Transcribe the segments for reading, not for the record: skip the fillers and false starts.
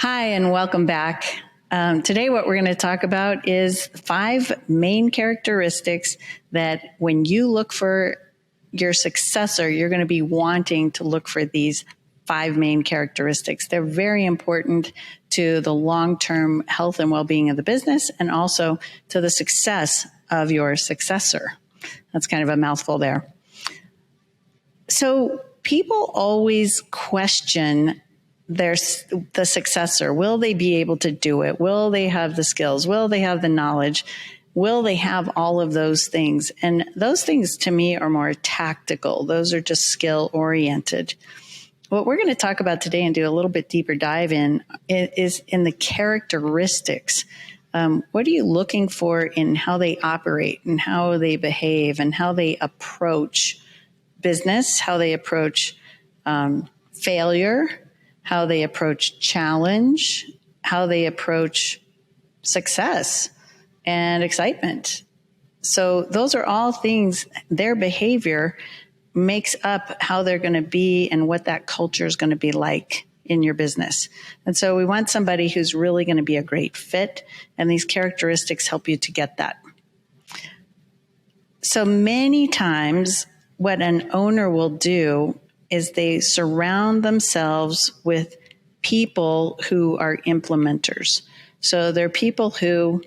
Hi, and welcome back. Today, what we're going to talk about is 5 main characteristics that when you look for your successor, you're going to be wanting to look for these 5 main characteristics. They're very important to the long-term health and well-being of the business and also to the success of your successor. That's kind of a mouthful there. So people always question the successor. Will they be able to do it? Will they have the skills? Will they have the knowledge? Will they have all of those things? And those things to me are more tactical. Those are just skill oriented. What we're going to talk about today and do a little bit deeper dive in is in the characteristics. What are you looking for in how they operate and how they behave and how they approach business, how they approach failure, how they approach challenge, how they approach success and excitement. So those are all things, their behavior makes up how they're going to be and what that culture is going to be like in your business. And so we want somebody who's really going to be a great fit, and these characteristics help you to get that. So many times what an owner will do is they surround themselves with people who are implementers. So they're people who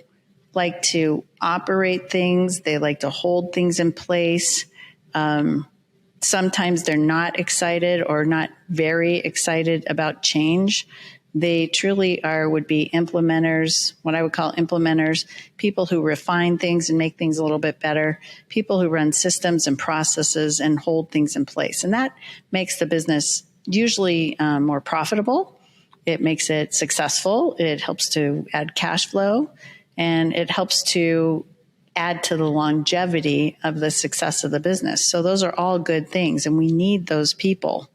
like to operate things. They like to hold things in place. Sometimes they're not excited or not very excited about change. They truly would be implementers, what I would call implementers, people who refine things and make things a little bit better, people who run systems and processes and hold things in place. And that makes the business usually more profitable. It makes it successful. It helps to add cash flow, and it helps to add to the longevity of the success of the business. So those are all good things, and we need those people.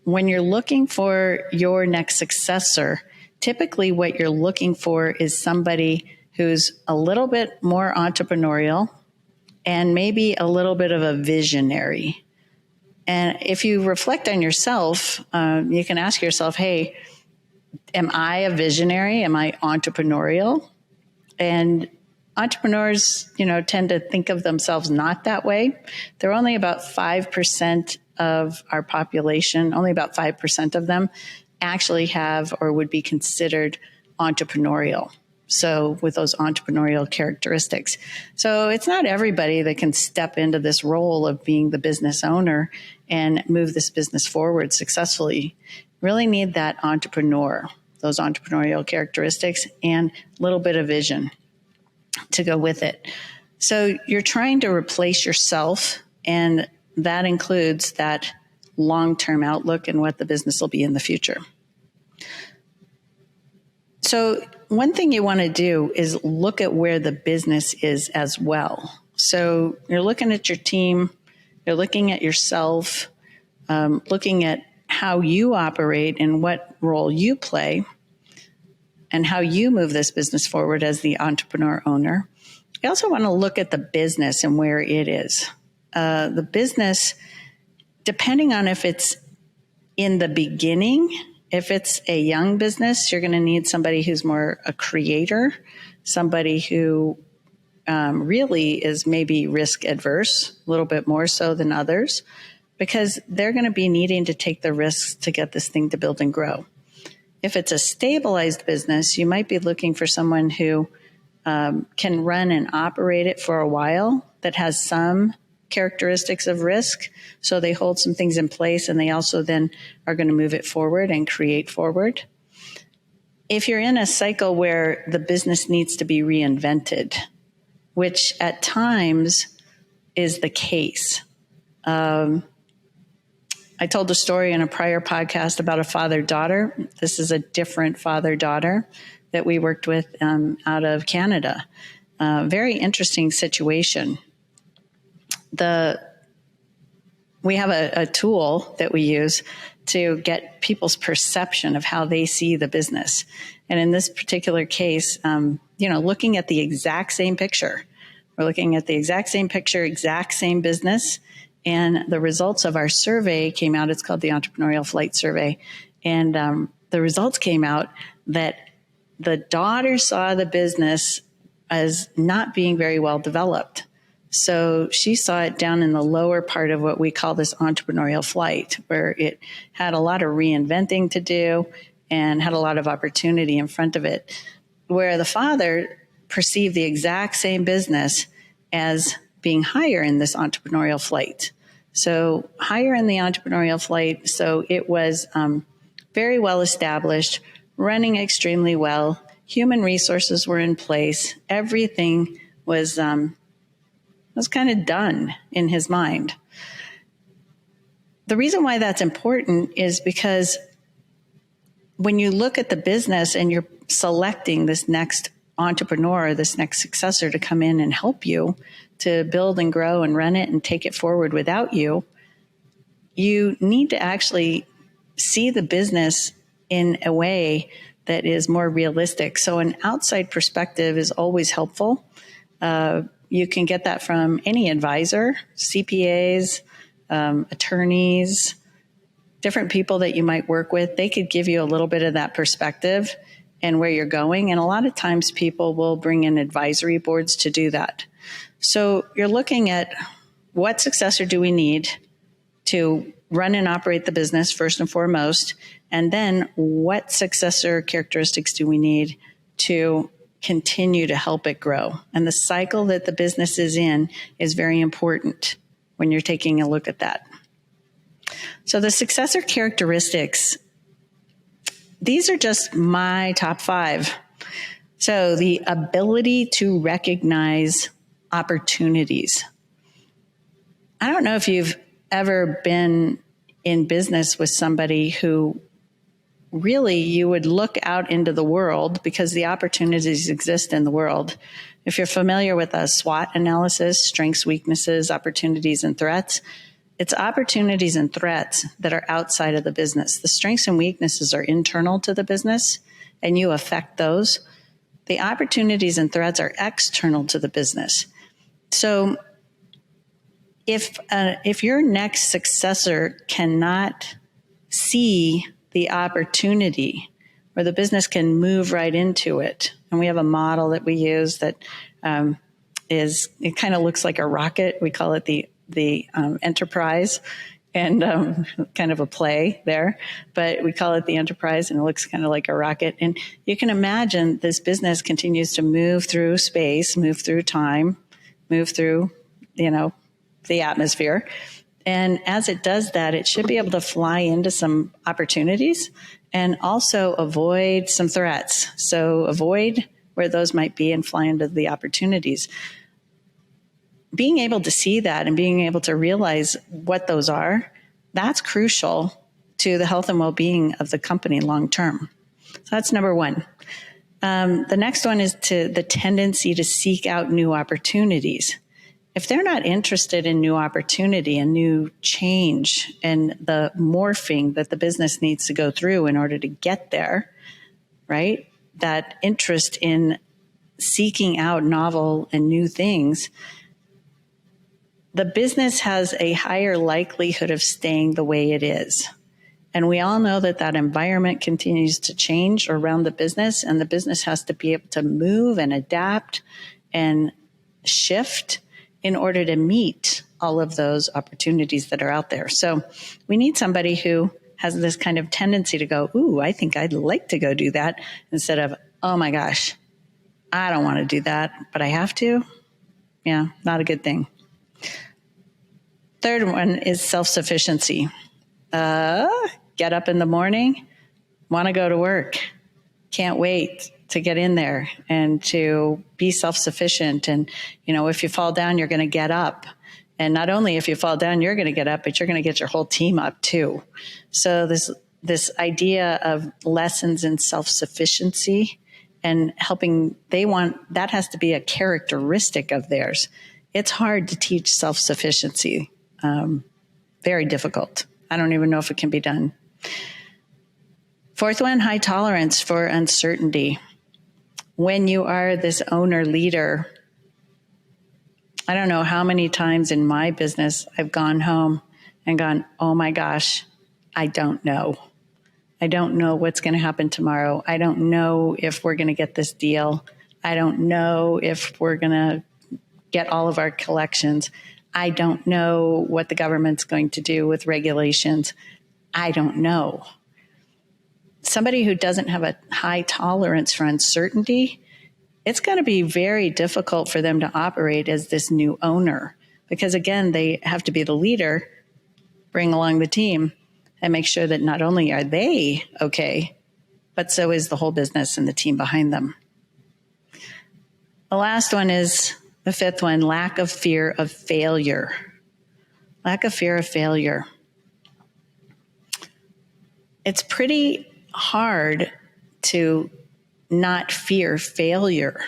When you're looking for your next successor, typically what you're looking for is somebody who's a little bit more entrepreneurial and maybe a little bit of a visionary. And if you reflect on yourself, you can ask yourself, hey, am I a visionary? Am I entrepreneurial? And entrepreneurs, tend to think of themselves not that way. They're only about 5% of our population. Only about 5% of them actually have or would be considered entrepreneurial. So with those entrepreneurial characteristics. So it's not everybody that can step into this role of being the business owner and move this business forward successfully. Really need that entrepreneur, those entrepreneurial characteristics, and a little bit of vision to go with it. So you're trying to replace yourself, and that includes that long-term outlook and what the business will be in the future. So one thing you want to do is look at where the business is as well. So you're looking at your team, you're looking at yourself, looking at how you operate and what role you play and how you move this business forward as the entrepreneur owner. You also want to look at the business and where it is. The business, depending on if it's in the beginning, if it's a young business, you're going to need somebody who's more a creator, somebody who really is maybe risk adverse, a little bit more so than others, because they're going to be needing to take the risks to get this thing to build and grow. If it's a stabilized business, you might be looking for someone who can run and operate it for a while, that has some characteristics of risk. So they hold some things in place, and they also then are going to move it forward and create forward. If you're in a cycle where the business needs to be reinvented, which at times is the case. I told a story in a prior podcast about a father-daughter. This is a different father-daughter that we worked with out of Canada. Very interesting situation. We have a tool that we use to get people's perception of how they see the business. And in this particular case, looking at the exact same picture. We're looking at the exact same picture, exact same business. And the results of our survey came out. It's called the Entrepreneurial Flight Survey. And the results came out that the daughter saw the business as not being very well developed. So she saw it down in the lower part of what we call this entrepreneurial flight, where it had a lot of reinventing to do and had a lot of opportunity in front of it, where the father perceived the exact same business as being higher in this entrepreneurial flight. So higher in the entrepreneurial flight. So it was very well established, running extremely well. Human resources were in place. Everything was kind of done in his mind. The reason why that's important is because when you look at the business and you're selecting this next entrepreneur, this next successor to come in and help you to build and grow and run it and take it forward without you, you need to actually see the business in a way that is more realistic. So an outside perspective is always helpful. You can get that from any advisor, CPAs, attorneys, different people that you might work with. They could give you a little bit of that perspective and where you're going. And a lot of times people will bring in advisory boards to do that. So you're looking at what successor do we need to run and operate the business first and foremost, and then what successor characteristics do we need to continue to help it grow. And the cycle that the business is in is very important when you're taking a look at that. So the successor characteristics, these are just my top 5. So the ability to recognize opportunities. I don't know if you've ever been in business with somebody who really you would look out into the world because the opportunities exist in the world. If you're familiar with a SWOT analysis, strengths, weaknesses, opportunities, and threats, it's opportunities and threats that are outside of the business. The strengths and weaknesses are internal to the business, and you affect those. The opportunities and threats are external to the business. So if your next successor cannot see the opportunity where the business can move right into it, and we have a model that we use that it kind of looks like a rocket. We call it the enterprise, and kind of a play there, but we call it the enterprise, and it looks kind of like a rocket. And you can imagine this business continues to move through space, move through time, move through, the atmosphere. And as it does that, it should be able to fly into some opportunities and also avoid some threats. So avoid where those might be and fly into the opportunities. Being able to see that and being able to realize what those are, that's crucial to the health and well-being of the company long term. So that's number 1. The next one is the tendency to seek out new opportunities. If they're not interested in new opportunity and new change and the morphing that the business needs to go through in order to get there, right? That interest in seeking out novel and new things, the business has a higher likelihood of staying the way it is. And we all know that environment continues to change around the business, and the business has to be able to move and adapt and shift in order to meet all of those opportunities that are out there. So we need somebody who has this kind of tendency to go, ooh, I think I'd like to go do that, instead of, oh my gosh, I don't want to do that, but I have to. Yeah, not a good thing. Third one is self-sufficiency. Get up in the morning, want to go to work, can't wait to get in there and to be self-sufficient. And, if you fall down, you're going to get up. And not only if you fall down, you're going to get up, but you're going to get your whole team up too. So this idea of lessons in self-sufficiency and helping, that has to be a characteristic of theirs. It's hard to teach self-sufficiency. Very difficult. I don't even know if it can be done. Fourth one, high tolerance for uncertainty. When you are this owner leader, I don't know how many times in my business I've gone home and gone, oh my gosh, I don't know. I don't know what's going to happen tomorrow. I don't know if we're going to get this deal. I don't know if we're going to get all of our collections. I don't know what the government's going to do with regulations. I don't know. Somebody who doesn't have a high tolerance for uncertainty, it's going to be very difficult for them to operate as this new owner because, again, they have to be the leader, bring along the team, and make sure that not only are they okay, but so is the whole business and the team behind them. The last one is the fifth one, lack of fear of failure. Lack of fear of failure. It's pretty hard to not fear failure,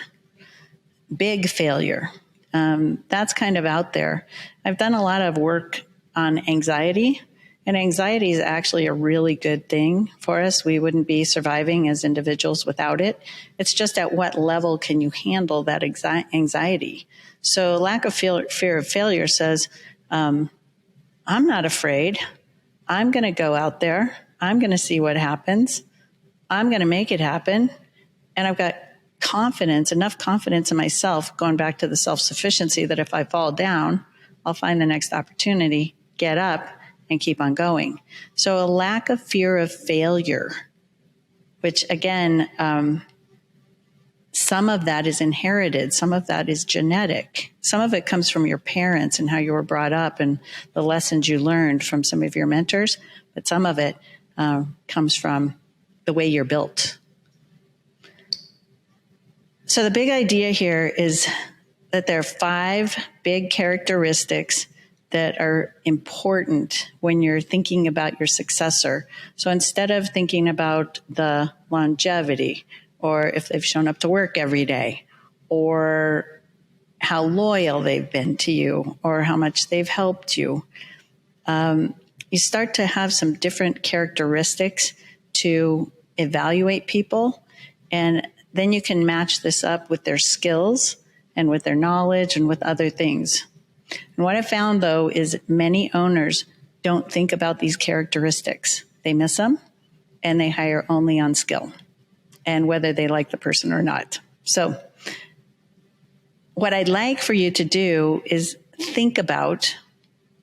big failure. That's kind of out there. I've done a lot of work on anxiety, and anxiety is actually a really good thing for us. We wouldn't be surviving as individuals without it. It's just at what level can you handle that anxiety? So lack of fear of failure says, I'm not afraid. I'm going to go out there. I'm going to see what happens. I'm going to make it happen. And I've got confidence, enough confidence in myself, going back to the self-sufficiency, that if I fall down, I'll find the next opportunity, get up, and keep on going. So a lack of fear of failure, which again, some of that is inherited. Some of that is genetic. Some of it comes from your parents and how you were brought up and the lessons you learned from some of your mentors. But some of it comes from the way you're built. So the big idea here is that there are 5 big characteristics that are important when you're thinking about your successor. So instead of thinking about the longevity, or if they've shown up to work every day, or how loyal they've been to you, or how much they've helped you, you start to have some different characteristics to evaluate people. And then you can match this up with their skills and with their knowledge and with other things. And what I found, though, is many owners don't think about these characteristics. They miss them, and they hire only on skill and whether they like the person or not. So what I'd like for you to do is think about,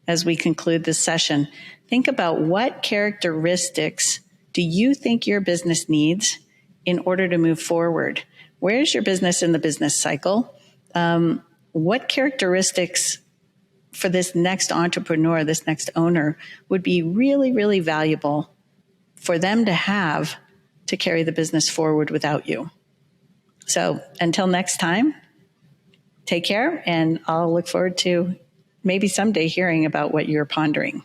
as we conclude this session, think about what characteristics do you think your business needs in order to move forward? Where's your business in the business cycle? What characteristics for this next entrepreneur, this next owner, would be really, really valuable for them to have to carry the business forward without you? So until next time, take care, and I'll look forward to maybe someday hearing about what you're pondering.